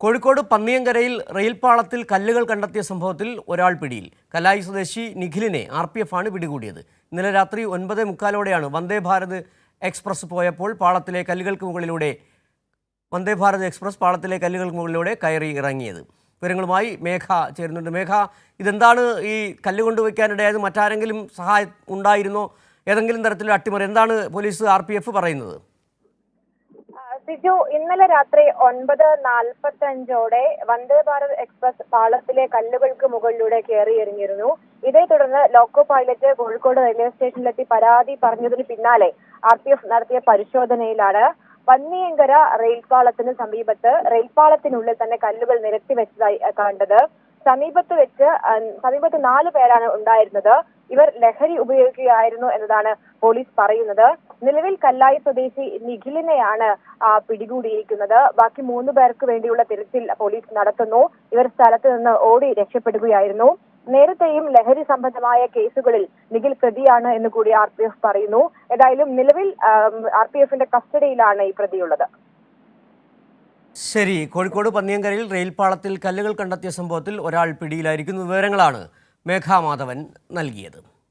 കോഴിക്കോട് പന്നിയങ്കരയിൽ റെയിൽപാളത്തിൽ കല്ലുകൾ കണ്ടെത്തിയ സംഭവത്തിൽ ഒരാൾ പിടിയിൽ. കല്ലായി സ്വദേശി നിഖിലിനെ RPF ആണ് പിടികൂടിയത്. ഇന്നലെ രാത്രി 9:45ഓടെയാണ് വന്ദേ ഭാരത് എക്സ്പ്രസ് പോയപ്പോൾ പാളത്തിലെ കല്ലുകൾക്ക് മുകളിലൂടെ കയറി ഇറങ്ങിയത്. വിവരങ്ങളുമായി മേഘ ചേരുന്നുണ്ട്. മേഘ, ഇതെന്താണ് ഈ കല്ല് കൊണ്ടുവയ്ക്കാനിടയായത്? മറ്റാരെങ്കിലും സഹായം ഉണ്ടായിരുന്നോ? ഏതെങ്കിലും തരത്തിലുള്ള അട്ടിമറി? എന്താണ് പോലീസ് RPF പറയുന്നത്? സിജു, ഇന്നലെ രാത്രി 9:45ഓടെ വന്ദേ ഭാരത് എക്സ്പ്രസ് പാളത്തിലെ കല്ലുകൾക്ക് മുകളിലൂടെ കയറിയിറങ്ങിയിരുന്നു. ഇതേ തുടർന്ന് ലോക്കോ പൈലറ്റ് കോഴിക്കോട് റെയിൽവേ സ്റ്റേഷനിലെത്തി പരാതി പറഞ്ഞതിന് പിന്നാലെ RPF നടത്തിയ പരിശോധനയിലാണ് പന്നിയങ്കര റെയിൽപാളത്തിന് സമീപത്ത് റെയിൽപാളത്തിനുള്ളിൽ തന്നെ കല്ലുകൾ നിരത്തി വെച്ചതായി കണ്ടത്. സമീപത്ത് 4 പേരാണ് ഉണ്ടായിരുന്നത്. ഇവർ ലഹരി ഉപയോഗിക്കുകയായിരുന്നു എന്നതാണ് പോലീസ് പറയുന്നത്. നിലവിൽ കല്ലായി സ്വദേശി നിഖിലിനെയാണ് പിടികൂടിയിരിക്കുന്നത്. ബാക്കി 3 പേർക്ക് വേണ്ടിയുള്ള തിരച്ചിൽ പോലീസ് നടത്തുന്നു. ഇവർ സ്ഥലത്ത് നിന്ന് ഓടി രക്ഷപ്പെടുകയായിരുന്നു. നേരത്തെയും ലഹരി സംബന്ധമായ കേസുകളിൽ നിഖിൽ പ്രതിയാണ് എന്ന് കൂടി RPF പറയുന്നു. ഏതായാലും നിലവിൽ RPFന്റെ കസ്റ്റഡിയിലാണ് ഈ പ്രതിയുള്ളത്. ശരി, കോഴിക്കോട് പന്നിയങ്കരയിൽ റെയിൽപാളത്തിൽ കല്ലുകൾ കണ്ടെത്തിയ സംഭവത്തിൽ ഒരാൾ പിടിയിലായിരിക്കുന്നു. വിവരങ്ങളാണ് മേഘ മാധവൻ നൽകിയത്.